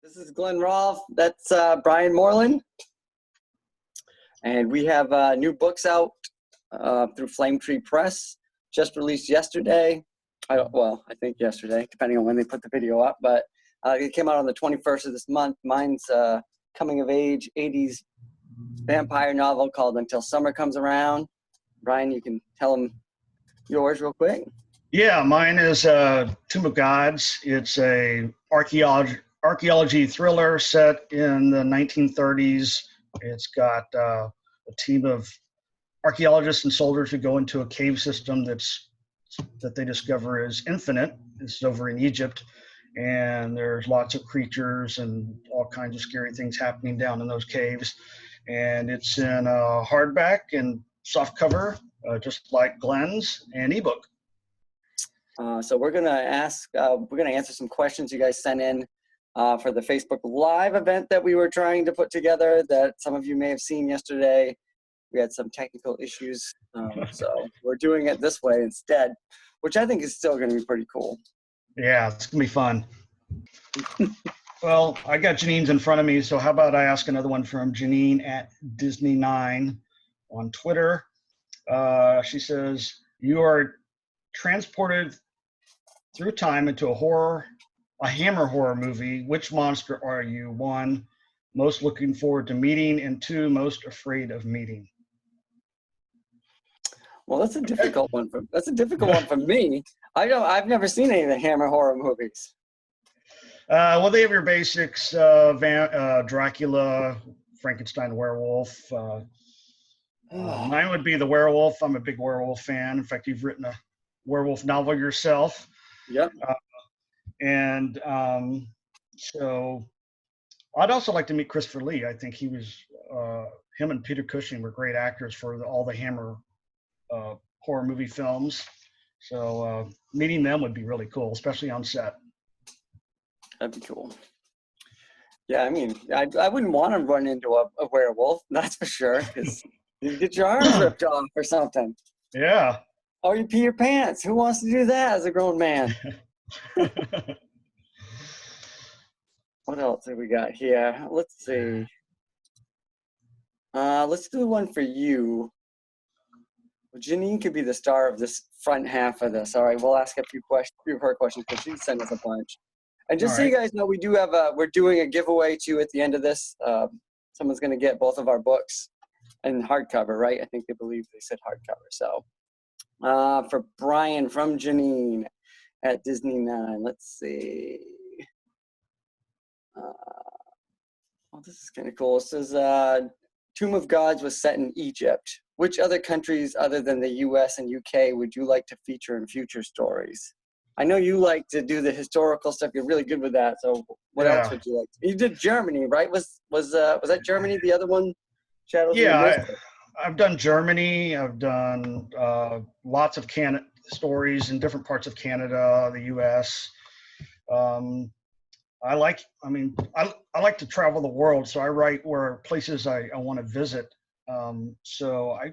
This is Glenn Rolfe. That's Brian Moreland. And we have new books out through Flame Tree Press, just released yesterday. I think yesterday, depending on when they put the video up. But it came out on the 21st of this month. Mine's coming of age 80s vampire novel called Until Summer Comes Around. Brian, you can tell them yours real quick. Yeah, mine is Tomb of Gods. It's a archaeology thriller set in the 1930s. It's got a team of archaeologists and soldiers who go into a cave system that they discover is infinite. It's over in Egypt, and there's lots of creatures and all kinds of scary things happening down in those caves. And it's in hardback and soft cover, just like Glenn's, and ebook. So we're gonna answer some questions you guys sent in for the Facebook Live event that we were trying to put together that some of you may have seen yesterday. We had some technical issues, so we're doing it this way instead, which I think is still gonna be pretty cool. Yeah, it's gonna be fun. Well, I got Janine's in front of me, so how about I ask another one from Janine at Disney9 on Twitter. She says, you are transported through time into a Hammer horror movie. Which monster are you? 1, most looking forward to meeting, and 2, most afraid of meeting? Well, that's a difficult one for me. I've never seen any of the Hammer horror movies. Well, they have your basics: Dracula, Frankenstein, werewolf. Mine would be the werewolf. I'm a big werewolf fan. In fact, you've written a werewolf novel yourself. Yep. So I'd also like to meet Christopher Lee. I think him and Peter Cushing were great actors for all the Hammer horror movie films. So meeting them would be really cool, especially on set. That'd be cool. Yeah, I mean, I wouldn't want to run into a werewolf, that's for sure, because you get your arms ripped off or something. Yeah. Or you pee your pants. Who wants to do that as a grown man? What else have we got here? Let's see. Let's do one for you. Well, Janine could be the star of this front half of this. All right, we'll ask a few of her questions because she sent us a bunch. And just so you guys know, we do have we're doing a giveaway too at the end of this. Someone's going to get both of our books in hardcover, right? I think they said hardcover. So for Brian from Janine at Disney9, let's see. This is kind of cool. It says Tomb of Gods was set in Egypt. Which other countries other than the US and UK would you like to feature in future stories? I know you like to do the historical stuff. You're really good with that. So what else would you like? You did Germany, right? Was that Germany the other one? Shadows. Yeah, I've done Germany. I've done lots of stories in different parts of Canada, the US. I like to travel the world, so I write where places I want to visit. So I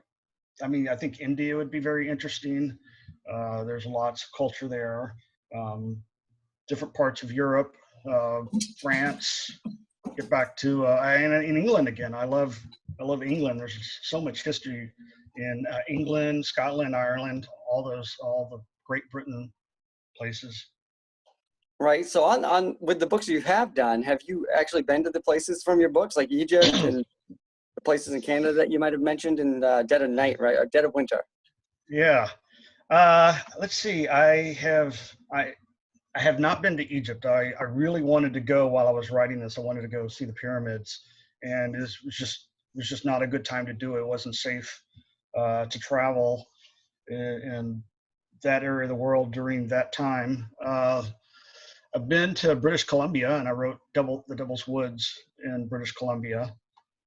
think India would be very interesting. There's lots of culture there. Different parts of Europe, France. Get back to in England again. I love England. There's so much history in England, Scotland, Ireland, all the Great Britain places. Right. So on with the books you have done, have you actually been to the places from your books, like Egypt and the places in Canada that you might have mentioned in Dead of Night, right, or Dead of Winter? Yeah. Let's see. I have not been to Egypt. I really wanted to go while I was writing this. I wanted to go see the pyramids, and it was just not a good time to do it. It wasn't safe to travel in that area of the world during that time. I've been to British Columbia, and I wrote The Devil's Woods in British Columbia,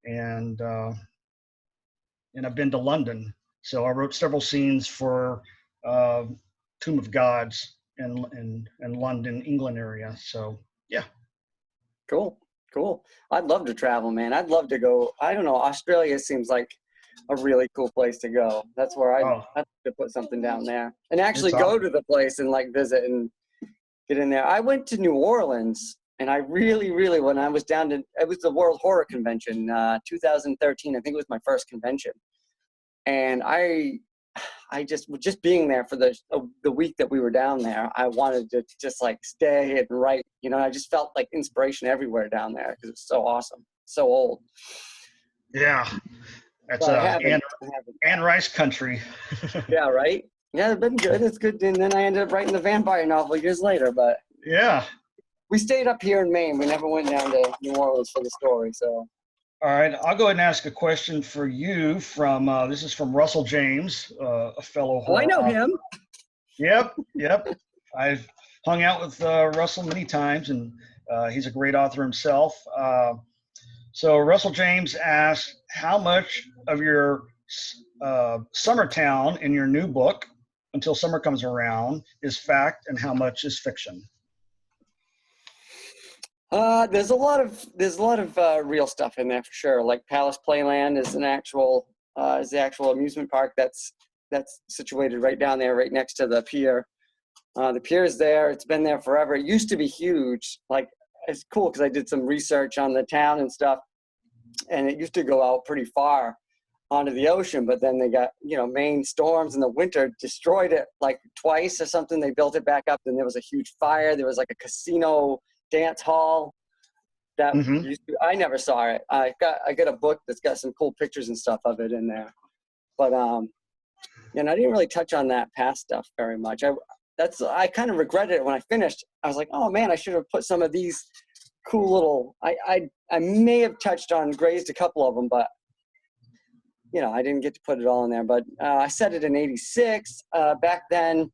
and I've been to London. So I wrote several scenes for Tomb of Gods in London, England area. So yeah. Cool. I'd love to travel, man. I'd love to go. I don't know. Australia seems like a really cool place to go. That's where I'd have to put something down there and actually go to the place and like visit and get in there. I went to New Orleans And I really, when I was down to, it was the World Horror Convention, 2013. I think it was my first convention. And I just being there for the week that we were down there, I wanted to just like stay and write. You know, I just felt like inspiration everywhere down there because it's so awesome, so old. Yeah, that's Anne Rice country. Yeah, right. Yeah, it's been good. It's good. And then I ended up writing the vampire novel years later. But yeah, we stayed up here in Maine. We never went down to New Orleans for the story. So. All right, I'll go ahead and ask a question for you from, this is from Russell James, a fellow horror I know author. him. Yep. I've hung out with Russell many times, and he's a great author himself. So Russell James asks, how much of your summer town in your new book, Until Summer Comes Around, is fact and how much is fiction? There's a lot of real stuff in there for sure. Like Palace Playland is the actual amusement park that's situated right down there, right next to the pier. The pier is there. It's been there forever. It used to be huge. Like, it's cool because I did some research on the town and stuff, and it used to go out pretty far onto the ocean, but then they got, Maine storms in the winter destroyed it like twice or something. They built it back up, and there was a huge fire. There was like a casino dance hall that I never saw it. I got a book that's got some cool pictures and stuff of it in there, but I didn't really touch on that past stuff very much. I kind of regretted it when I finished. I was like, oh man, I should have put some of these cool little. I may have touched on, grazed a couple of them, but I didn't get to put it all in there. But I set it in '86. Back then,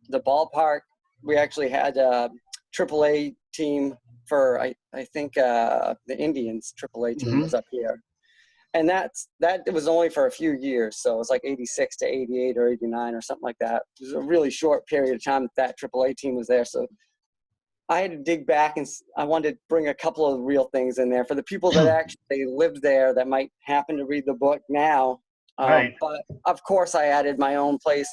the ballpark, we actually had a AAA team for I think the Indians AAA team was up here, and that it was only for a few years, so it was like '86 to '88 or '89 or something like that. It was a really short period of time that AAA team was there, so I had to dig back, and I wanted to bring a couple of real things in there for the people that actually lived there that might happen to read the book now. Right. But of course, I added my own place.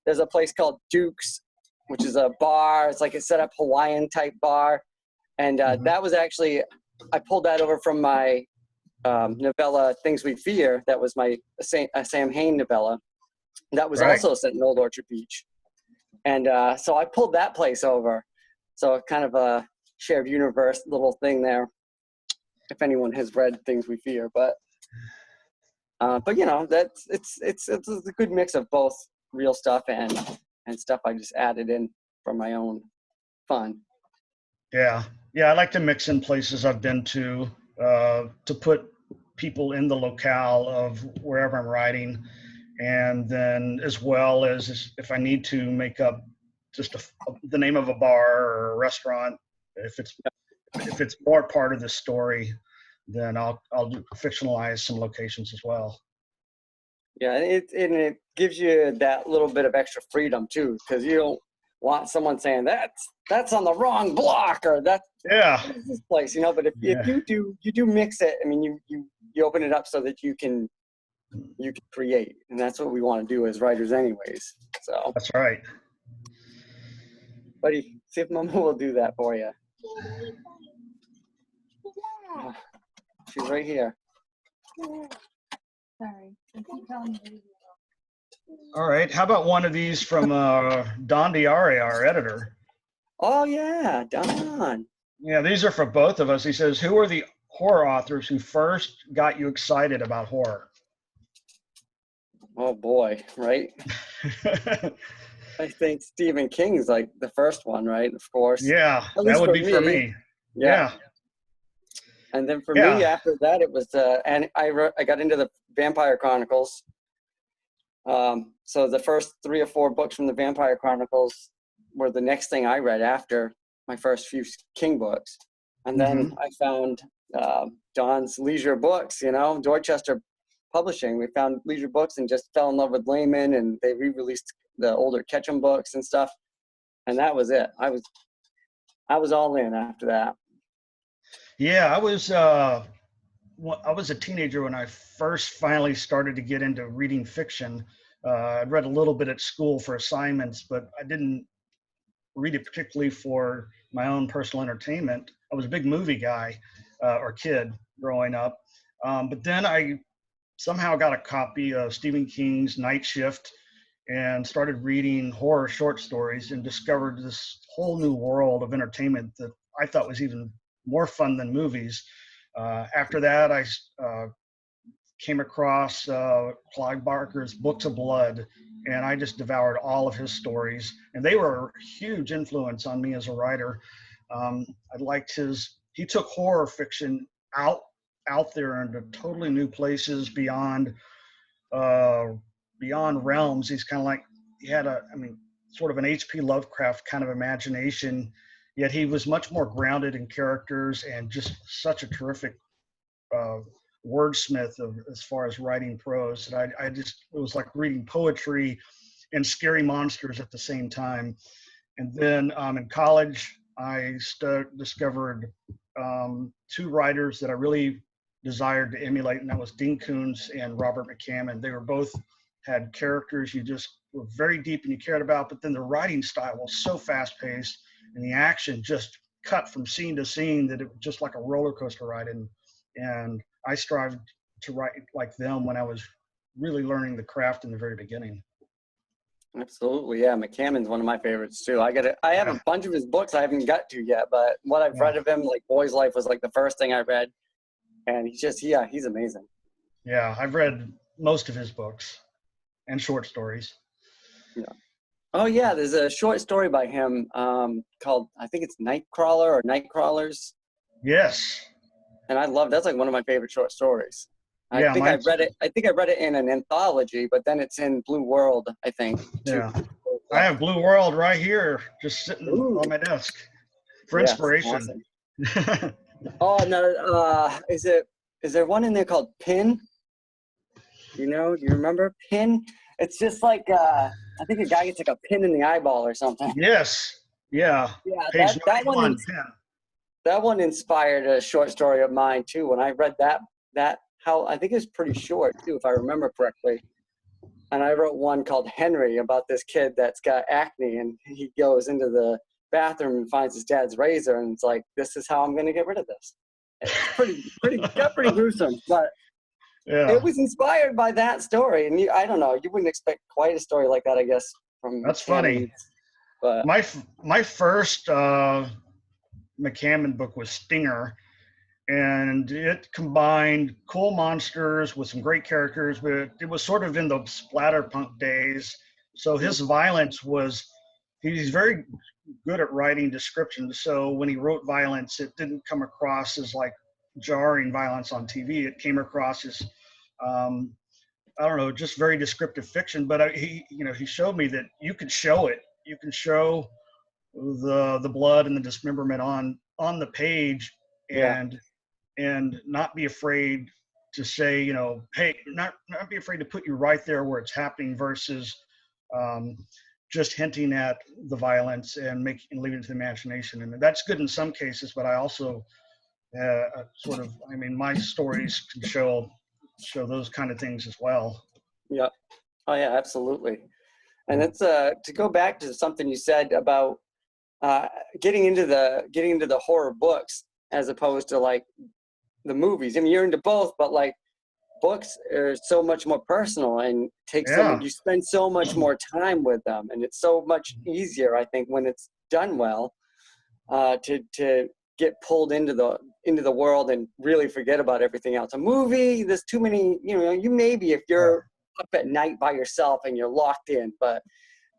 There's a place called Duke's, which is a bar. It's like a set up Hawaiian type bar. And that was actually, I pulled that over from my novella, Things We Fear. That was my Sam Hain novella. That was also set in Old Orchard Beach. And so I pulled that place over. So kind of a shared universe little thing there, if anyone has read Things We Fear. But it's a good mix of both real stuff and stuff I just added in for my own fun. Yeah, I like to mix in places I've been to put people in the locale of wherever I'm writing, and then as well as if I need to make up just the name of a bar or a restaurant, if it's more part of the story, then I'll fictionalize some locations as well. Yeah, and it gives you that little bit of extra freedom too, because you don't want someone saying that's on the wrong block or what is this place, But if you do mix it, I mean, you open it up so that you can create, and that's what we want to do as writers, anyways. So that's right. Buddy, see if Mama will do that for you. Oh, she's right here. Sorry. Keep telling me. All right. How about one of these from Don Diari, our editor? Oh, yeah, Don. Yeah, these are for both of us. He says, who are the horror authors who first got you excited about horror? Oh, boy, right? I think Stephen King's like the first one, right? Of course. Yeah, that would be for me. Yeah. And then for me, after that, it was and I got into the Vampire Chronicles. So the first 3 or 4 books from the Vampire Chronicles were the next thing I read after my first few King books. And then I found Don's Leisure Books, Dorchester Publishing. We found Leisure Books and just fell in love with Layman, and they re-released the older Ketchum books and stuff. And that was it. I was all in after that. Yeah, I was a teenager when I first finally started to get into reading fiction. I'd read a little bit at school for assignments, but I didn't read it particularly for my own personal entertainment. I was a big movie guy or kid growing up. But then I somehow got a copy of Stephen King's Night Shift and started reading horror short stories and discovered this whole new world of entertainment that I thought was even more fun than movies. After that, I came across Clive Barker's Books of Blood, and I just devoured all of his stories. And they were a huge influence on me as a writer. I liked he took horror fiction out there into totally new places beyond realms. He's kind of like, he had sort of an H.P. Lovecraft kind of imagination, yet he was much more grounded in characters and just such a terrific wordsmith as far as writing prose. And it was like reading poetry and scary monsters at the same time. And then in college, I discovered two writers that I really desired to emulate, and that was Dean Koontz and Robert McCammon. They were both had characters you just were very deep and you cared about, but then the writing style was so fast-paced and the action just cut from scene to scene that it was just like a roller coaster ride. And I strived to write like them when I was really learning the craft in the very beginning. Absolutely, yeah. McCammon's one of my favorites too. I have a bunch of his books I haven't got to yet, but what I've read of him, like Boy's Life was like the first thing I read, and he's amazing. Yeah, I've read most of his books and short stories. Yeah. Oh yeah, there's a short story by him called, I think it's Nightcrawler or Nightcrawlers. Yes. And that's like one of my favorite short stories. I think I read it in an anthology, but then it's in Blue World, I think. Yeah. I have Blue World right here, just sitting on my desk for inspiration. Awesome. Oh no, is there one in there called Pin? Do you remember Pin? It's just like I think a guy gets like a pin in the eyeball or something. Yes. Yeah. Yeah. That one inspired a short story of mine too. When I read that I think it's pretty short too, if I remember correctly. And I wrote one called Henry about this kid that's got acne, and he goes into the bathroom and finds his dad's razor, and it's like, this is how I'm going to get rid of this. It's pretty gruesome, but it was inspired by that story. And I don't know, you wouldn't expect quite a story like that, I guess. That's funny. But my first McCammon book was Stinger, and it combined cool monsters with some great characters, but it was sort of in the Splatterpunk days. So his violence he's very good at writing descriptions. So when he wrote violence, it didn't come across as like jarring violence on TV. It came across as, I don't know, just very descriptive fiction. But he showed me that you could show it. You can show the blood and the dismemberment on the page, and not be afraid to say, hey, not be afraid to put you right there where it's happening versus just hinting at the violence and leaving it to the imagination. And that's good in some cases, but I also my stories can show those kind of things as well. Yeah. Oh yeah, absolutely. And it's to go back to something you said about getting into the horror books as opposed to like the movies. I mean, you're into both, but like books are so much more personal and you spend so much more time with them, and it's so much easier, I think, when it's done well, to get pulled into the world and really forget about everything else. A movie, there's too many, you maybe if you're up at night by yourself and you're locked in, but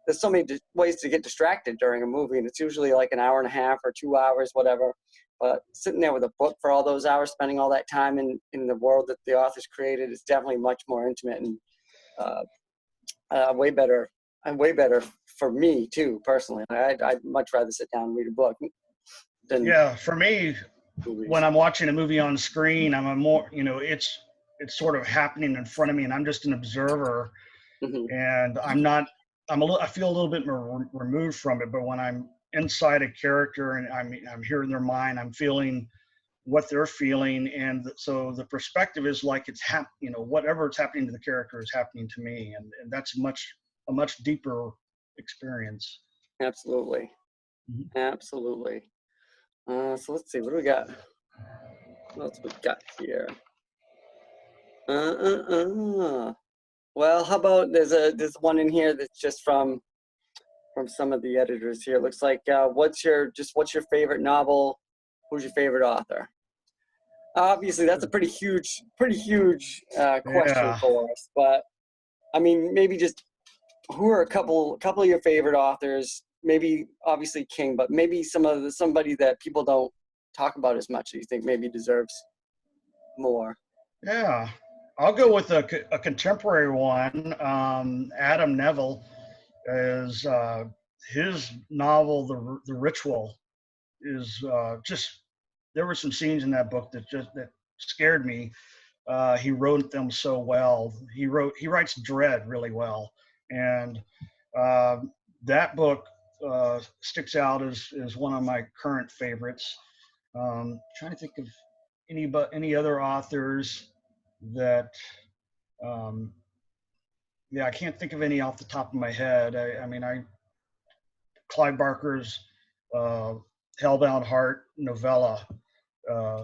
there's so many ways to get distracted during a movie, and it's usually like an hour and a half or 2 hours, whatever. But sitting there with a book for all those hours, spending all that time in the world that the author's created, is definitely much more intimate and way better for me too, personally. I'd much rather sit down and read a book than for me, movies. When I'm watching a movie on screen, I'm a more, it's sort of happening in front of me, and I'm just an observer, and I feel a little bit more removed from it. But when I'm inside a character and I'm hearing their mind, I'm feeling what they're feeling, and so the perspective is like it's whatever's happening to the character is happening to me, and that's a much deeper experience. Absolutely. Mhm. Absolutely. So let's see, what do we got? What else we got here? Well, how about there's one in here that's just from some of the editors here. It looks like what's your favorite novel? Who's your favorite author? Obviously, that's a pretty huge question Yeah. for us. But I mean, maybe just who are a couple of your favorite authors? Maybe obviously King, but maybe somebody that people don't talk about as much that you think maybe deserves more. Yeah. I'll go with a contemporary one. Adam Neville is his novel, The Ritual, is just, there were some scenes in that book that scared me. He wrote them so well. He writes dread really well, and uh, that book sticks out as one of my current favorites. Trying to think of any other authors that. Um, yeah, I can't think of any off the top of my head. I mean, Clive Barker's uh, Hellbound Heart novella, uh,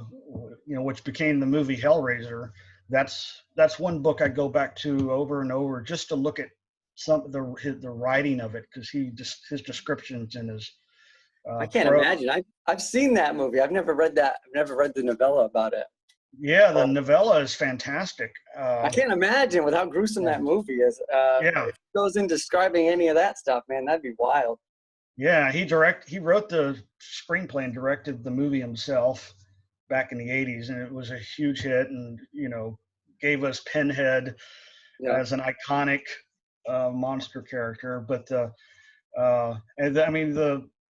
which became the movie Hellraiser. That's one book I go back to over and over just to look at some of the writing of it, because his descriptions and his I can't prose. imagine. I've seen that movie. I've never read that. I've never read the novella about it. Yeah, the But novella is fantastic. I can't imagine with how gruesome Yeah, that movie is. yeah, If it goes in describing any of that stuff, man, that'd be wild. yeah. He wrote the screenplay and directed the movie himself back in the '80s, and it was a huge hit, and gave us Pinhead Yeah. as an iconic monster character. But I mean,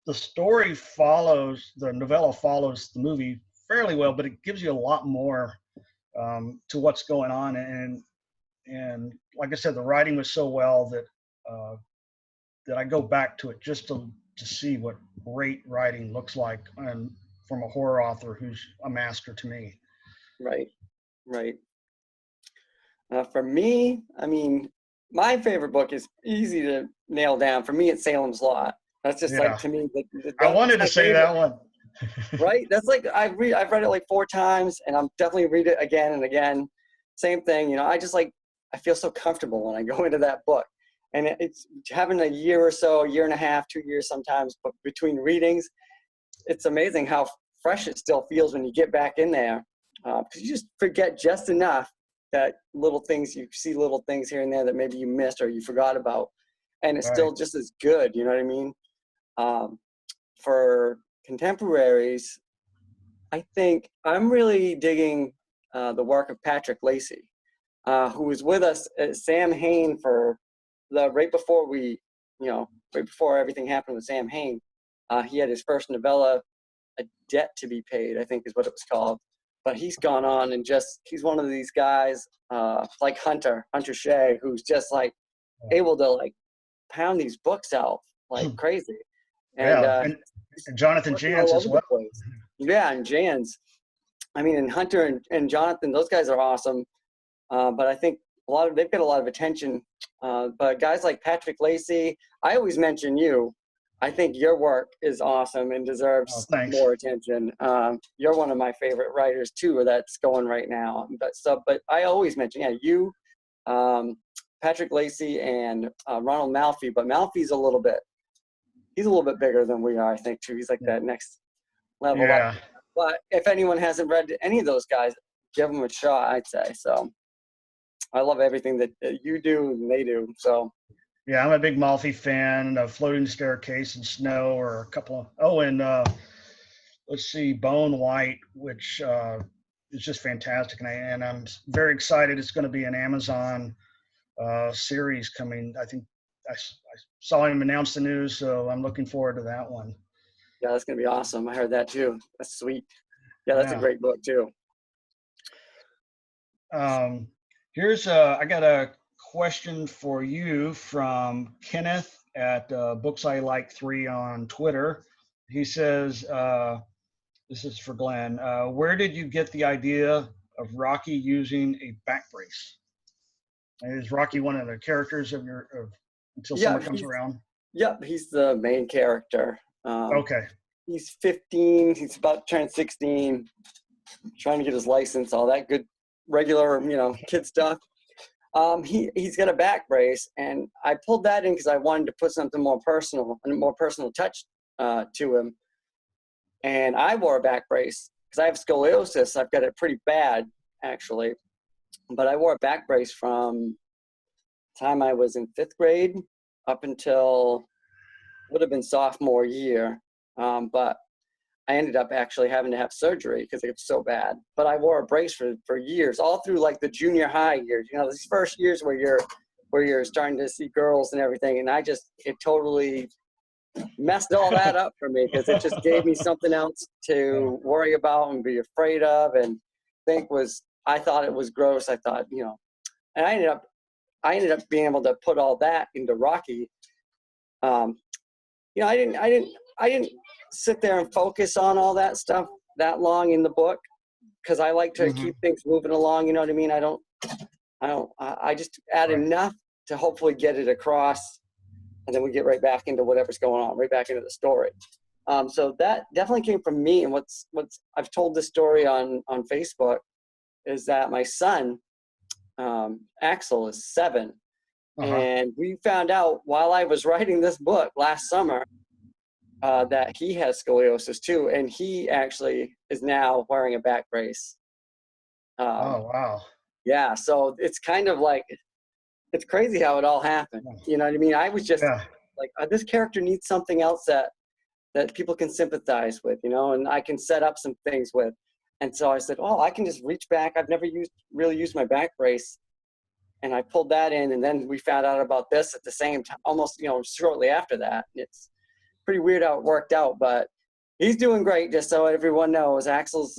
the story follows, the novella follows the movie fairly well, but it gives you a lot more to what's going on. And like I said, the writing was so well uh, that I go back to it just to see what great writing looks like, and from a horror author who's a master to me. Right. Right. For me, I mean, my favorite book is easy to nail down. For me, it's Salem's Lot. That's just like, Yeah, to me, I that's wanted to my say favorite. that one. Right? That's like I've read it like 4 times, and I'm definitely read it again and again. Same thing, I feel so comfortable when I go into that book, and it's having a year or so, a year and a half, 2 years sometimes, but between readings, it's amazing how fresh it still feels when you get back in there, because you just forget just enough that you see little things here and there that maybe you missed or you forgot about, and it's Right. still just as good. You know what I mean? For contemporaries, I think I'm really digging the work of Patrick Lacey, who was with us at Sam Hain for right before right before everything happened with Sam Hain. He had his first novella, A Debt to Be Paid, I think is what it was called. But he's gone on and he's one of these guys like Hunter Shea, who's just like able to like pound these books out like crazy. And Yeah, he's and Jonathan working all Jantz as over the well. place. Yeah, and Jan's. I mean, and Hunter and Jonathan, those guys are awesome. But I think they've got a lot of attention. But guys like Patrick Lacey, I always mention you. I think your work is awesome and Oh, deserves thanks. more attention. You're one of my favorite writers too, that's going right now. But I always mention, yeah, you, um, Patrick Lacey, and Ronald Malfi. But Malfi's he's a little bit bigger than we are, I think, too. He's like that next level up. Yeah, But if anyone hasn't read any of those guys, give them a shot, I'd say. So I love everything that you do and they do. So yeah, I'm a big Malfi fan. A Floating Staircase and Snow, or a couple of and let's see, Bone White, which is just fantastic, and I'm very excited. It's going to be an Amazon series coming. I think I saw him announce the news, so I'm looking forward to that one. yeah, that's gonna be awesome. I heard that too. That's sweet. Yeah, that's a Yeah. great book too. Um, I got a question for you from Kenneth at Books I Like 3 on Twitter. He says, this is for Glenn. Where did you get the idea of Rocky using a back brace? And is Rocky one of the characters of Until Yeah, Summer Comes Around? he's the main character. Okay. He's 15. He's about to turn 16. Trying to get his license, all that good, regular, kid stuff. He's got a back brace, and I pulled that in because I wanted to put something more personal and a more personal touch to him. And I wore a back brace because I have scoliosis. I've got it pretty bad, actually. But I wore a back brace from the time I was in 5th grade up until would have been sophomore year. But I ended up actually having to have surgery because it was so bad. But I wore a brace for years, all through like the junior high years. These first years where you're starting to see girls and everything. And it totally messed all that up for me because it just gave me something else to worry about and be afraid of, and I thought it was gross. I thought, and I ended up being able to put all that into Rocky. I didn't sit there and focus on all that stuff that long in the book because I like to keep things moving along. You know what I mean? I just add enough to hopefully get it across, and then we get right back into whatever's going on, right back into the story. So that definitely came from me. And what's I've told this story on Facebook is that my son, Axel, is 7. And we found out while I was writing this book last summer that he has scoliosis too. And he actually is now wearing a back brace. Oh, wow. Yeah. So it's kind of like, it's crazy how it all happened. You know what I mean? I was just like, this character needs something else that people can sympathize with, and I can set up some things with. And so I said, I can just reach back. I've never really used my back brace. And I pulled that in, and then we found out about this at the same time, almost, shortly after that. It's pretty weird how it worked out, but he's doing great, just so everyone knows. Axel's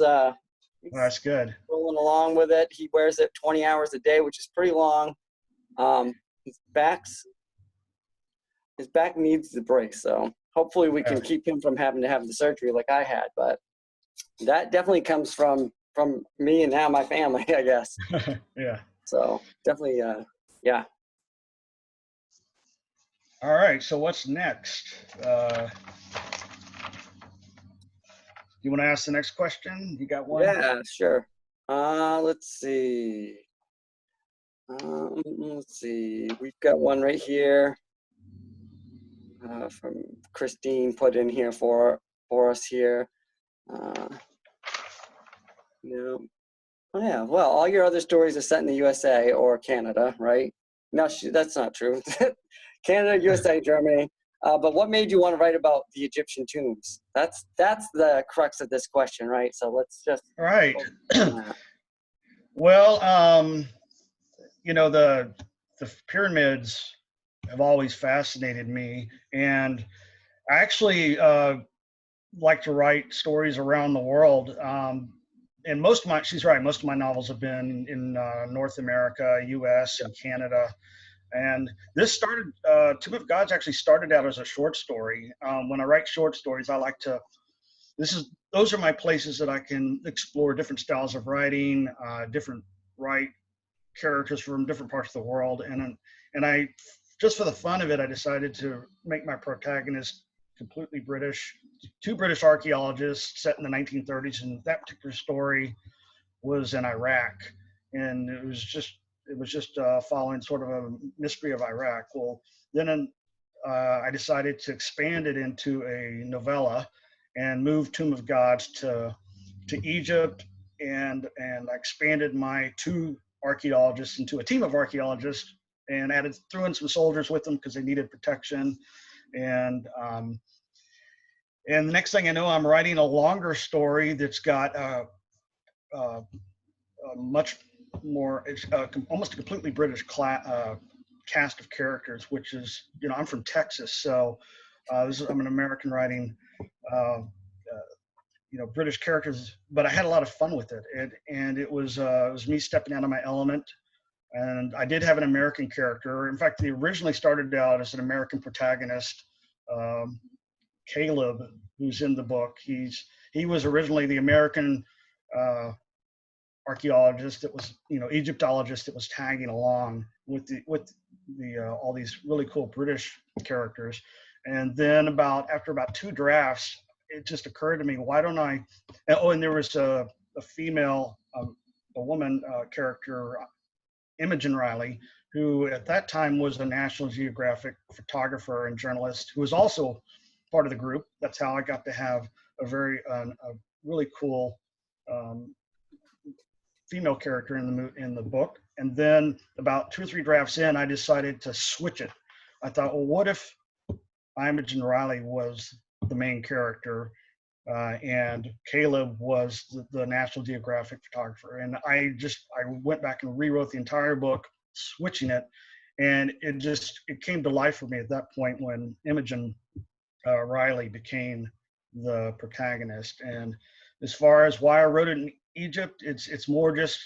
That's good. Rolling along with it. He wears it 20 hours a day, which is pretty long. His back needs the brace, so hopefully we can keep him from having to have the surgery like I had. But that definitely comes from me and now my family, I guess. Yeah. So definitely, yeah. All right. So what's next? You want to ask the next question? You got one? Yeah, sure. Let's see. We've got one right here from Christine put in here for us here. Oh yeah, well, all your other stories are set in the USA or Canada, right? No, that's not true. Canada, USA, Germany. But what made you want to write about the Egyptian tombs? That's the crux of this question, right? So let's just. Right. Well, the pyramids have always fascinated me, and I actually like to write stories around the world. And she's right, most of my novels have been in North America, US, and Canada. And this started, Tomb of Gods actually started out as a short story. When I write short stories, I like to, those are my places that I can explore different styles of writing, write characters from different parts of the world. And I, just for the fun of it, I decided to make my protagonist completely British, 2 British archaeologists set in the 1930s, and that particular story was in Iraq, and it was just following sort of a mystery of Iraq. Well, then I decided to expand it into a novella and move Tomb of Gods to Egypt, and I expanded my 2 archaeologists into a team of archaeologists and threw in some soldiers with them because they needed protection. And the next thing I know, I'm writing a longer story that's got a much more, it's almost a completely British cast of characters, which is, I'm from Texas, so I'm an American writing, British characters, but I had a lot of fun with it, and it was me stepping out of my element. And I did have an American character. In fact, he originally started out as an American protagonist. Caleb, who's in the book, he was originally the American archaeologist that was, Egyptologist that was tagging along with the all these really cool British characters. And then after about 2 drafts, it just occurred to me, why don't I? And there was a female, a woman character, Imogen Riley, who at that time was a National Geographic photographer and journalist, who was also part of the group. That's how I got to have a really cool female character in the book. And then about 2 or 3 drafts in, I decided to switch it. I thought, well, what if Imogen Riley was the main character and Caleb was the National Geographic photographer? And I went back and rewrote the entire book, switching it, and it came to life for me at that point when Imogen Riley became the protagonist. And as far as why I wrote it in Egypt, it's more just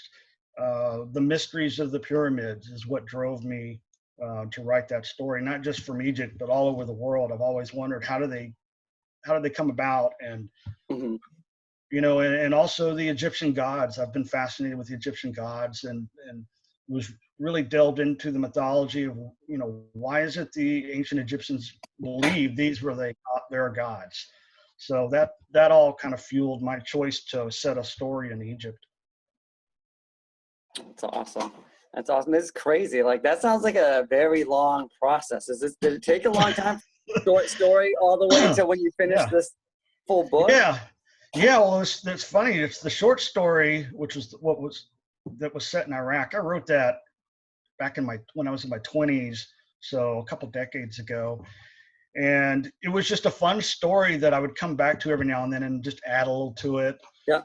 the mysteries of the pyramids is what drove me to write that story, not just from Egypt, but all over the world. I've always wondered, how did they come about? And, you know, and also the Egyptian gods. I've been fascinated with the Egyptian gods and was really delved into the mythology of, you know, why is it the ancient Egyptians believed these were their gods? So that all kind of fueled my choice to set a story in Egypt. That's awesome. That's awesome. This is crazy. Like, that sounds like a very long process. Did it take a long time? Short story all the way to when you finish this full book? Yeah. Well, that's funny. It's the short story, which was that was set in Iraq. I wrote that back when I was in my 20s, so a couple decades ago. And it was just a fun story that I would come back to every now and then and just add a little to it. Yeah.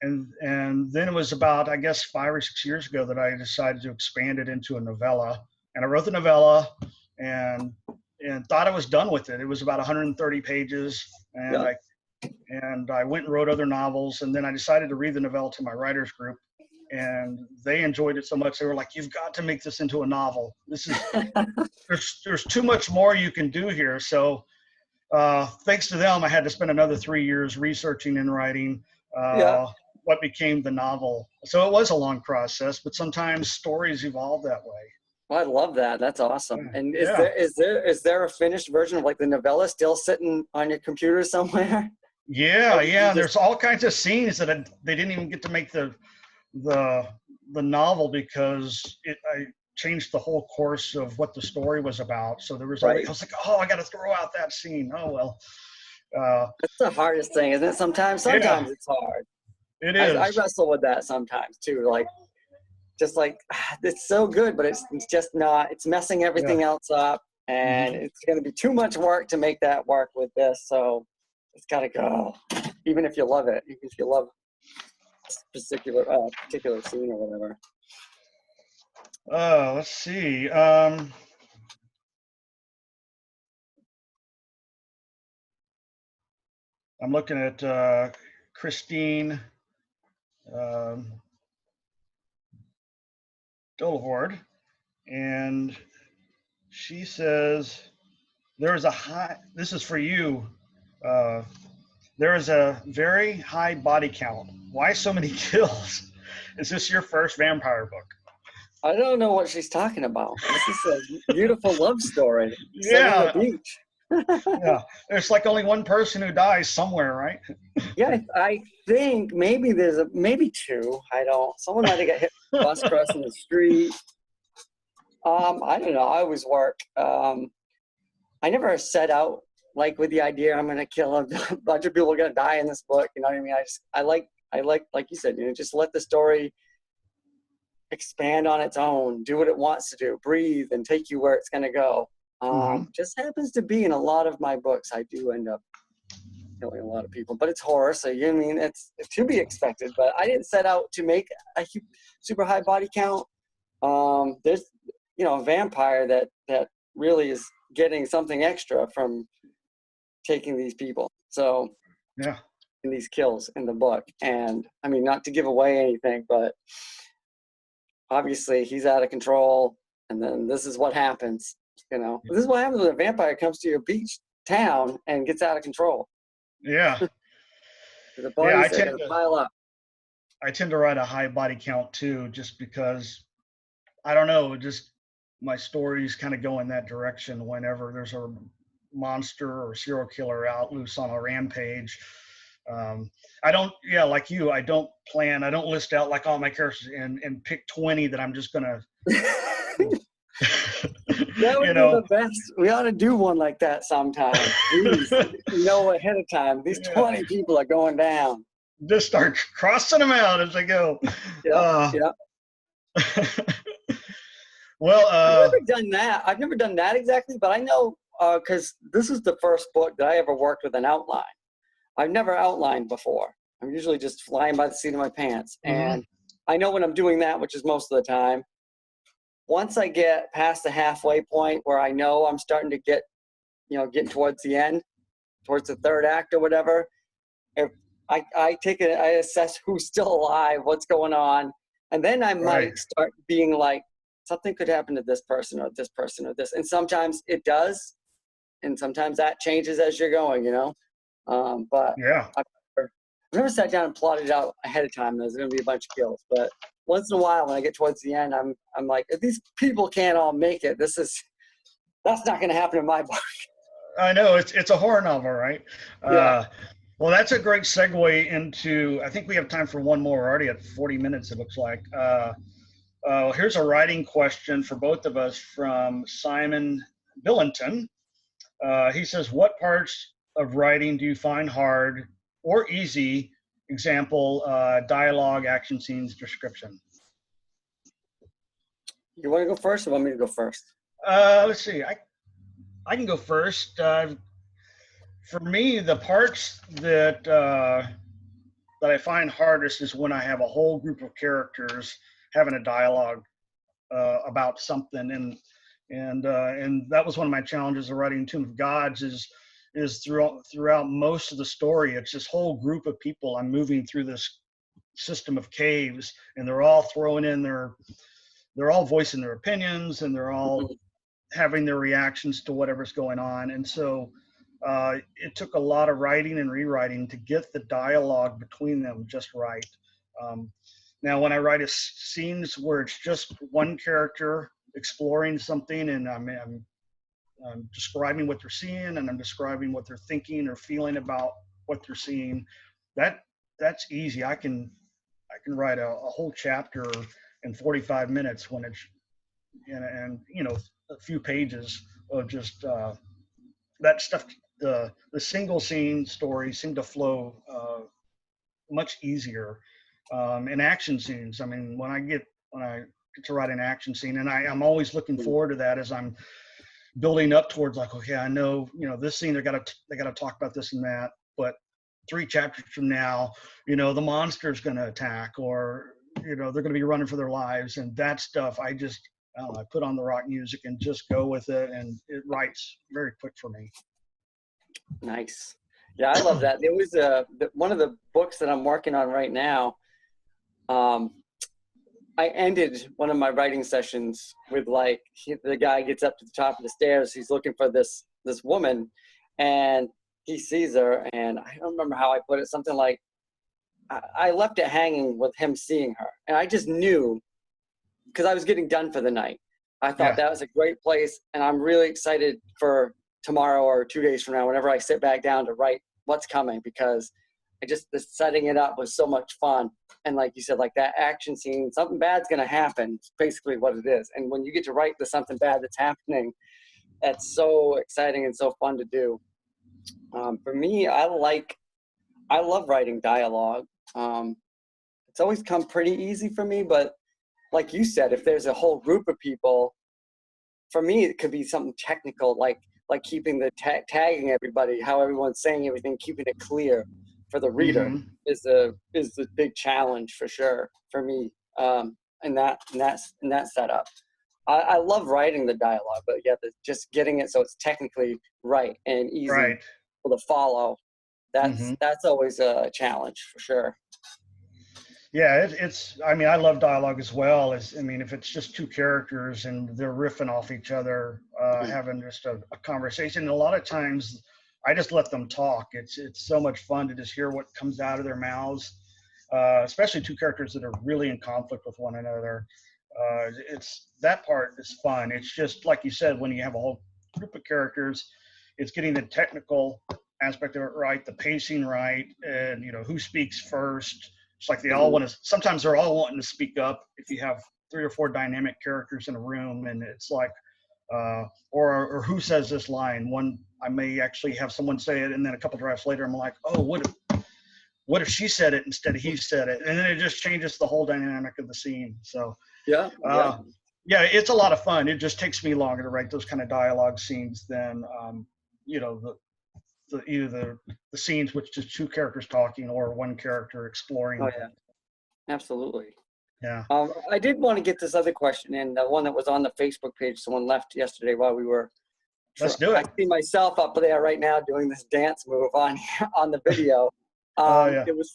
And then it was about, I guess, 5 or 6 years ago that I decided to expand it into a novella. And I wrote the novella and thought I was done with it. It was about 130 pages, and I went and wrote other novels. And then I decided to read the novella to my writers group, and they enjoyed it so much they were like, "You've got to make this into a novel. This is there's too much more you can do here." So thanks to them, I had to spend another 3 years researching and writing what became the novel. So it was a long process, but sometimes stories evolve that way. Well, I love that. That's awesome. And is there a finished version of like the novella still sitting on your computer somewhere? Yeah. There's all kinds of scenes that they didn't even get to make the novel because I changed the whole course of what the story was about. So there was I was like, oh, I got to throw out that scene. Oh well. That's the hardest thing, isn't it? Sometimes it's hard. It is. I wrestle with that sometimes too. Like, just like, it's so good, but it's just not. It's messing everything else up, and it's going to be too much work to make that work with this. So it's got to go, even if you love it, even if you love this particular scene or whatever. Let's see. I'm looking at Christine Dolhord, and she says, this is for you, there is a very high body count. Why so many kills? Is this your first vampire book? I don't know what she's talking about. This is a beautiful love story. Yeah. On the beach. There's like only one person who dies somewhere, right? Yeah, I think maybe maybe two. Someone might have got hit with a bus crossing the street. I don't know. I always work. I never set out like with the idea I'm gonna kill a bunch of people are gonna die in this book. You know what I mean? I like you said, just let the story expand on its own, do what it wants to do, breathe, and take you where it's gonna go. Just happens to be in a lot of my books, I do end up killing a lot of people, but it's horror, so it's to be expected. But I didn't set out to make a super high body count. There's a vampire that really is getting something extra from taking these people. So in these kills in the book, and I mean, not to give away anything, but obviously he's out of control, and then this is what happens. This is what happens when a vampire comes to your beach town and gets out of control. Yeah. The bodies are going to pile up. I tend to write a high body count too, just because, I don't know, just my stories kind of go in that direction whenever there's a monster or serial killer out loose on a rampage. I don't, yeah, like you, I don't list out like all my characters and pick 20 that I'm just gonna, That would be the best. We ought to do one like that sometime. Please, ahead of time. These 20 people are going down. Just start crossing them out as they go. Yeah. Well, I've never done that. I've never done that exactly, but I know because this is the first book that I ever worked with an outline. I've never outlined before. I'm usually just flying by the seat of my pants. And I know when I'm doing that, which is most of the time, once I get past the halfway point where I know I'm starting to get, getting towards the end, towards the third act or whatever, if I assess who's still alive, what's going on, and then I might start being like, something could happen to this person or this person or this. And sometimes it does, and sometimes that changes as you're going, But yeah, I've never sat down and plotted out ahead of time there's going to be a bunch of kills. But once in a while, when I get towards the end, I'm like, if these people can't all make it, that's not going to happen in my book. I know it's a horror novel, right? Yeah. Well, that's a great segue into. I think we have time for one more. We're already at 40 minutes. It looks like. Here's a writing question for both of us from Simon Billington. He says, "What parts of writing do you find hard or easy? Example, dialogue, action scenes, description." You want to go first or want me to go first? Let's see. I can go first. For me, the parts that I find hardest is when I have a whole group of characters having a dialogue about something, and that was one of my challenges of writing Tomb of Gods is throughout most of the story, it's this whole group of people. I'm moving through this system of caves, and they're all throwing in they're all voicing their opinions, and they're all having their reactions to whatever's going on. And so it took a lot of writing and rewriting to get the dialogue between them just right. Now, when I write scenes where it's just one character exploring something, and I'm describing what they're seeing, and I'm describing what they're thinking or feeling about what they're seeing, that's easy. I can write a whole chapter in 45 minutes when it's and a few pages of just that stuff. The single scene stories seem to flow much easier. And action scenes, I mean, when I get to write an action scene, and I'm always looking forward to that as I'm building up towards, like, okay, I know, this scene, they got to talk about this and that, but 3 chapters from now, the monster's going to attack, or, they're going to be running for their lives. And that stuff, I put on the rock music and just go with it, and it writes very quick for me. Nice. Yeah, I love that. There was one of the books that I'm working on right now. I ended one of my writing sessions with the guy gets up to the top of the stairs. He's looking for this woman, and he sees her, and I don't remember how I put it. Something like, I left it hanging with him seeing her, and I just knew, because I was getting done for the night. I thought that was a great place, and I'm really excited for tomorrow or 2 days from now, whenever I sit back down to write what's coming, because the setting it up was so much fun. And like you said, like that action scene, something bad's going to happen. It's basically what it is. And when you get to write the something bad that's happening, that's so exciting and so fun to do. For me, I love writing dialogue. It's always come pretty easy for me, but like you said, if there's a whole group of people, for me, it could be something technical, like keeping the tagging everybody, how everyone's saying everything, keeping it clear for the reader is the big challenge for sure for me. In that setup, I love writing the dialogue, but just getting it so it's technically right and easy to follow. That's always a challenge for sure. Yeah, I love dialogue as well. If it's just 2 characters and they're riffing off each other, having just a conversation, and a lot of times I just let them talk. It's so much fun to just hear what comes out of their mouths, especially 2 characters that are really in conflict with one another. That part is fun. It's just like you said, when you have a whole group of characters, it's getting the technical aspect of it right, the pacing right, and who speaks first. It's like they all want to. Sometimes they're all wanting to speak up. If you have 3 or 4 dynamic characters in a room, and it's like, or who says this line? One, I may actually have someone say it, and then a couple drafts later, I'm like, oh, what if she said it instead of he said it? And then it just changes the whole dynamic of the scene. So yeah, it's a lot of fun. It just takes me longer to write those kind of dialogue scenes than either the scenes with just 2 characters talking or 1 character exploring. Oh yeah, absolutely. Yeah. I did want to get this other question in, the one that was on the Facebook page. Someone left yesterday while we were. Let's do it. I see myself up there right now doing this dance move on the video. Yeah. It was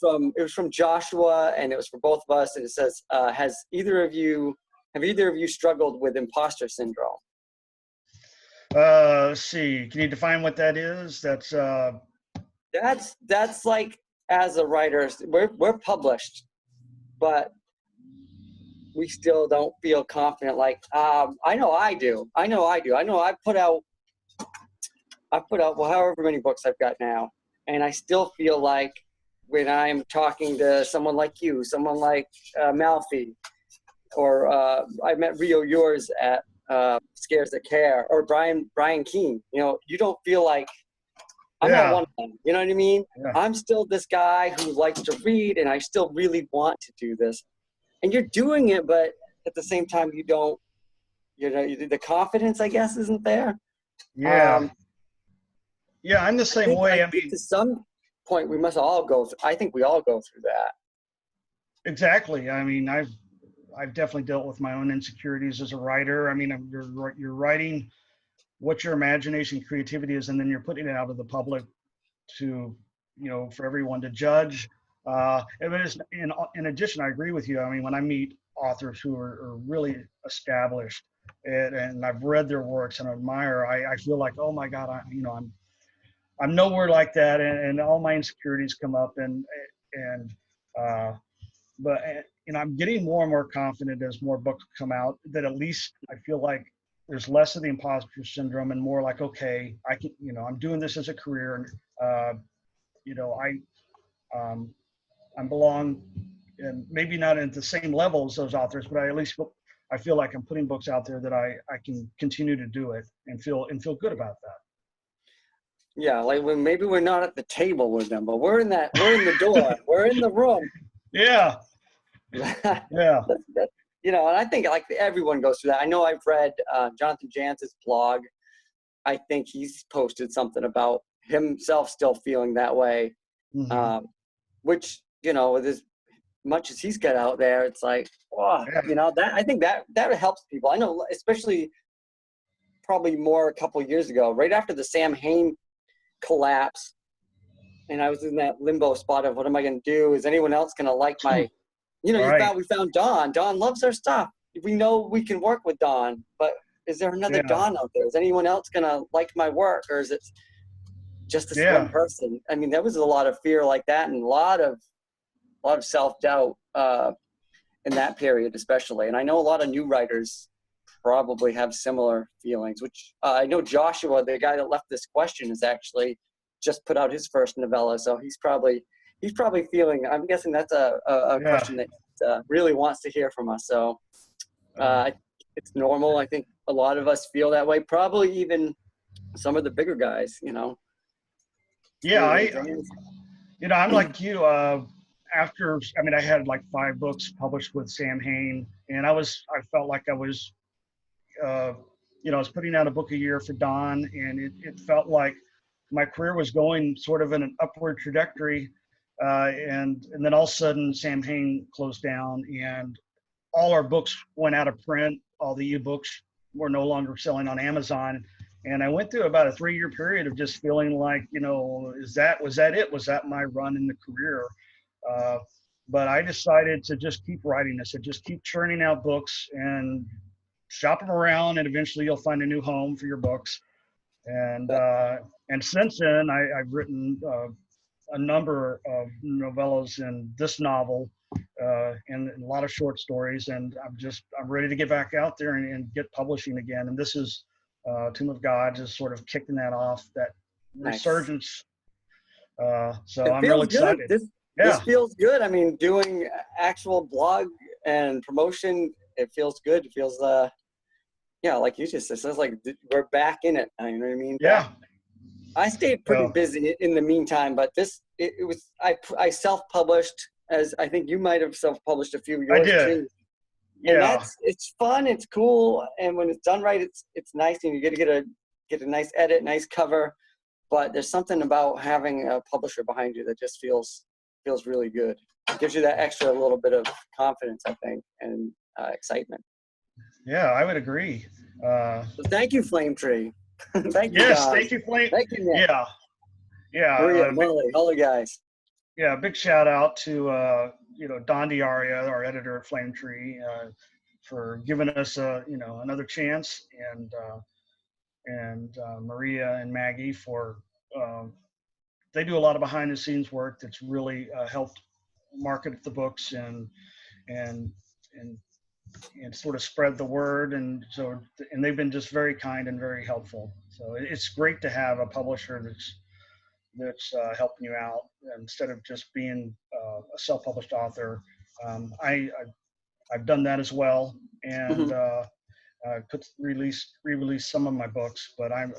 from Joshua, and it was for both of us. And it says, have either of you struggled with imposter syndrome? Let's see. Can you define what that is? That's like, as a writer, we're published, but we still don't feel confident. Like, I know I do. I know I put out well, however many books I've got now, and I still feel like when I'm talking to someone like you, someone like Malfi, or I met Rio Yours at Scares That Care, or Brian Keene. You don't feel like I'm not one of them. You know what I mean? Yeah. I'm still this guy who likes to read, and I still really want to do this. And you're doing it, but at the same time, you don't. The confidence, I guess, isn't there. Yeah. I'm the same way. I mean, to some point, we must all go. I think we all go through that. Exactly. I mean, I've definitely dealt with my own insecurities as a writer. I mean, you're writing what your imagination, creativity is, and then you're putting it out to the public to, for everyone to judge. In addition, I agree with you. I mean, when I meet authors who are really established and I've read their works and admire, I feel like, oh my God, I'm nowhere like that, and all my insecurities come up, but I'm getting more and more confident as more books come out, that at least I feel like there's less of the imposter syndrome and more like, okay, I can, I'm doing this as a career, and I belong, and maybe not at the same level as those authors, but I feel like I'm putting books out there that I can continue to do it and feel good about that. Yeah, like when maybe we're not at the table with them, but we're in the door, we're in the room. Yeah. Yeah. And I think like everyone goes through that. I know I've read Jonathan Jantz's blog. I think he's posted something about himself still feeling that way, which, with as much as he's got out there, it's like, that I think that helps people. I know, especially probably more a couple of years ago, right after the Sam Hain collapse, and I was in that limbo spot of what am I going to do? Is anyone else going to like my, we found Dawn. Dawn loves our stuff. We know we can work with Dawn, but is there another Dawn out there? Is anyone else going to like my work, or is it just this one person? I mean, there was a lot of fear like that, and a lot of self-doubt in that period, especially. And I know a lot of new writers probably have similar feelings, which I know Joshua, the guy that left this question, has actually just put out his first novella. So he's probably feeling, I'm guessing that's a question that really wants to hear from us. So it's normal. I think a lot of us feel that way, probably even some of the bigger guys, Yeah, I'm like you. I had like 5 books published with Sam Hain, and I felt like I was, I was putting out a book a year for Dawn, and it felt like my career was going sort of in an upward trajectory. And then all of a sudden Sam Hain closed down, and all our books went out of print. All the ebooks were no longer selling on Amazon. And I went through about a 3-year period of just feeling like, was that it? Was that my run in the career? But I decided to just keep writing this, to just keep churning out books and shop them around, and eventually you'll find a new home for your books. And since then, I've written a number of novellas and this novel, and a lot of short stories. And I'm ready to get back out there and get publishing again. And this is Tomb of God just sort of kicking that off, that Nice. resurgence. So It I'm real feels good. excited. This feels good. I mean, doing actual blog and promotion, it feels good. It feels yeah, like you just said, it says like we're back in it. You know what I mean? Yeah. I stayed pretty busy in the meantime, but it was I self-published, as I think you might have self-published a few of yours I did. too. Yeah. And it's fun, it's cool, and when it's done right, it's nice, and you get to get a nice edit, nice cover. But there's something about having a publisher behind you that just feels really good. It gives you that extra little bit of confidence, I think, and excitement. Yeah, I would agree. So thank you, Flame Tree. Thank you, Yes, Don. thank you, Flame. Thank you, Nick. Yeah. Maria, Molly, all the guys. Yeah, big shout out to Don Diaria, our editor at Flame Tree, for giving us another chance, and Maria and Maggie for they do a lot of behind the scenes work that's really helped market the books and sort of spread the word, and they've been just very kind and very helpful. So it's great to have a publisher that's helping you out instead of just being a self-published author. I've done that as well, and could re-release some of my books, but I'm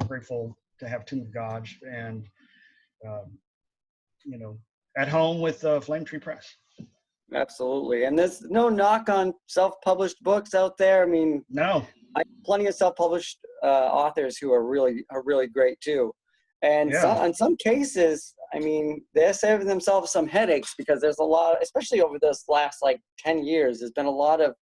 grateful to have Tomb of God and at home with Flame Tree Press. Absolutely. And there's no knock on self-published books out there. I mean, no, I have plenty of self-published authors who are really great too. And in some cases, I mean, they're saving themselves some headaches, because there's a lot, especially over this last 10 years, there's been a lot of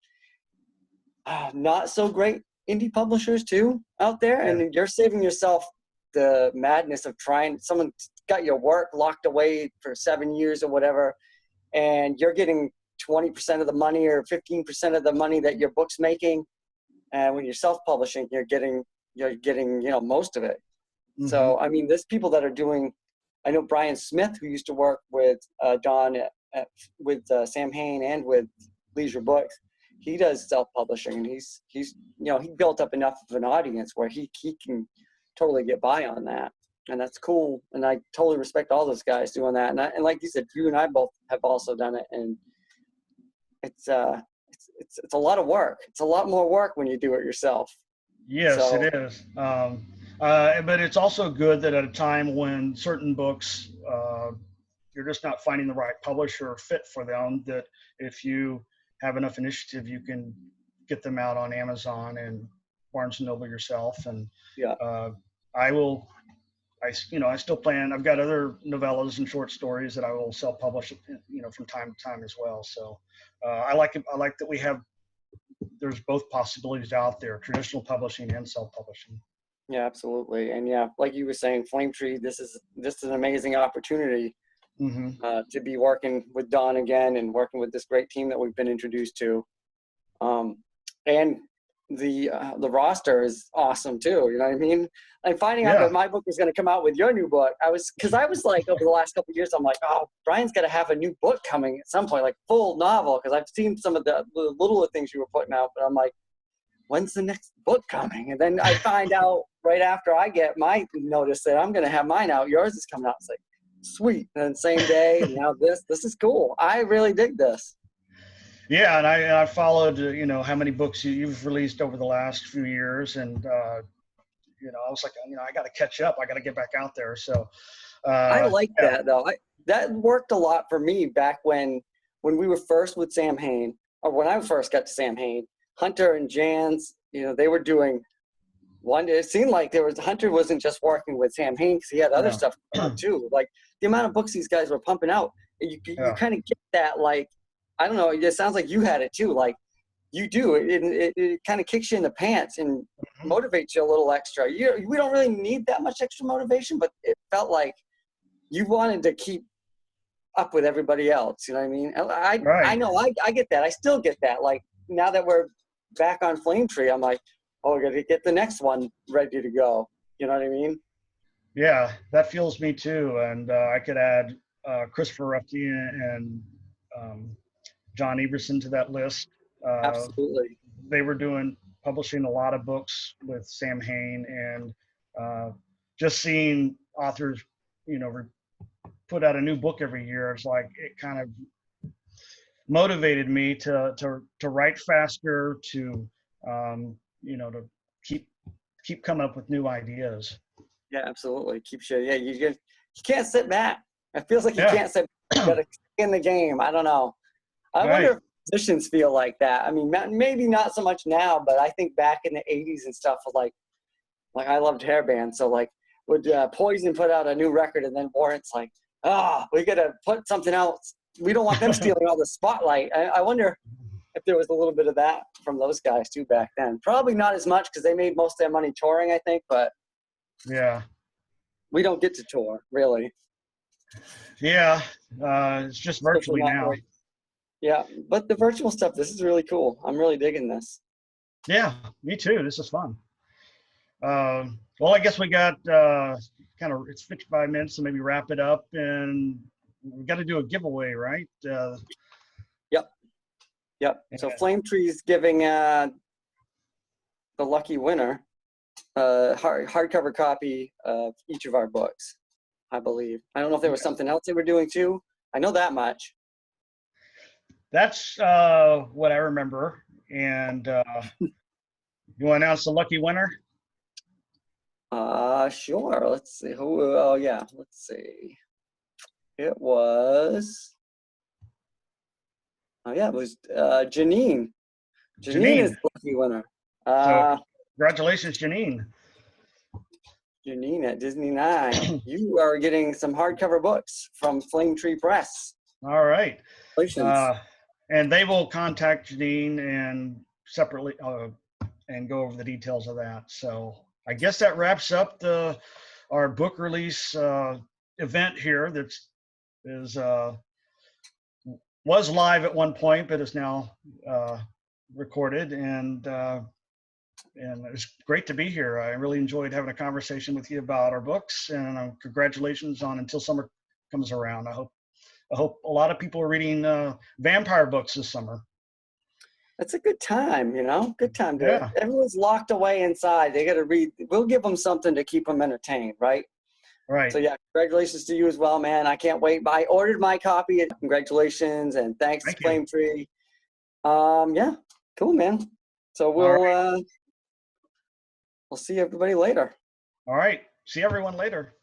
not so great indie publishers too out there. Yeah. And you're saving yourself the madness of someone got your work locked away for 7 years or whatever, and you're getting 20% of the money or 15% of the money that your book's making. And when you're self-publishing, you're getting most of it. Mm-hmm. So, I mean, there's people that are doing, I know Brian Smith, who used to work with Don with Sam Hain and with Leisure Books. He does self-publishing, and he's he built up enough of an audience where he can totally get by on that. And that's cool. And I totally respect all those guys doing that. And like you said, you and I both have also done it. And it's a lot of work. It's a lot more work when you do it yourself. Yes, it is. But it's also good that at a time when certain books, you're just not finding the right publisher or fit for them, that if you have enough initiative, you can get them out on Amazon and Barnes & Noble yourself. And I still plan. I've got other novellas and short stories that I will self-publish, from time to time as well. So I like it. I like that there's both possibilities out there: traditional publishing and self-publishing. Yeah, absolutely. And yeah, like you were saying, Flame Tree, this is an amazing opportunity to be working with Don again and working with this great team that we've been introduced to. And the roster is awesome too. You know what I mean? And finding out that my book was going to come out with your new book, I was like, over the last couple of years, I'm like, oh, Brian's got to have a new book coming at some point, like full novel, because I've seen some of the littler things you were putting out, but I'm like, when's the next book coming? And then I find out right after I get my notice that I'm going to have mine out, yours is coming out. It's like, sweet. And then same day, and now this is cool. I really dig this. Yeah, and I followed, how many books you've released over the last few years, and I was like, I got to catch up. I got to get back out there. So I like that though. That worked a lot for me back when we were first with Sam Hain, or when I first got to Sam Hain. Hunter and Jans, they were doing one. It seemed like Hunter wasn't just working with Sam Hain, because he had other stuff going on too. Like the amount of books these guys were pumping out, you kind of get that, like, I don't know, it sounds like you had it too. Like you do, it kind of kicks you in the pants and motivates you a little extra. We don't really need that much extra motivation, but it felt like you wanted to keep up with everybody else. You know what I mean? I know, I get that. I still get that. Like now that we're back on Flame Tree, I'm like, oh, I got to get the next one ready to go. You know what I mean? Yeah, that fuels me too. And I could add Christopher Ruffke and John Everson to that list. Absolutely. They were doing publishing a lot of books with Sam Hain, and just seeing authors, put out a new book every year. It's like it kind of motivated me to write faster, to to keep coming up with new ideas. Yeah, absolutely. Keep sharing. Yeah, you can't sit back. It feels like you can't sit back. You got to stay in the game. I don't know. I wonder if musicians feel like that. I mean, maybe not so much now, but I think back in the 80s and stuff, like I loved hair bands. So like would Poison put out a new record, and then Warrant's like, we got to put something else. We don't want them stealing all the spotlight. I wonder if there was a little bit of that from those guys too back then. Probably not as much because they made most of their money touring, I think, but yeah, we don't get to tour, really. Yeah, it's just virtually now. Really. Yeah, but the virtual stuff, this is really cool. I'm really digging this. Yeah, me too. This is fun. Well, I guess we got it's 55 minutes, so maybe wrap it up, and we got to do a giveaway, right? Yep. So Flame Tree's giving the lucky winner a hardcover copy of each of our books, I believe. I don't know if there was something else they were doing too. I know that much. That's what I remember. And you want to announce the lucky winner? Sure. Let's see. Let's see. It was. It was Janine. Janine is the lucky winner. So congratulations, Janine. Janine at Disney 9. You are getting some hardcover books from Flame Tree Press. All right. Congratulations. And they will contact Janine and separately and go over the details of that. So I guess that wraps up our book release event here. That was live at one point, but is now recorded, and it's great to be here. I really enjoyed having a conversation with you about our books, and congratulations on Until Summer Comes Around. I hope a lot of people are reading vampire books this summer. It's a good time, good time to everyone's locked away inside. They got to read. We'll give them something to keep them entertained, right? Right. So yeah, congratulations to you as well, man. I can't wait. I ordered my copy. Congratulations and thanks to Flame Tree. Yeah, cool, man. So we'll see everybody later. All right. See everyone later.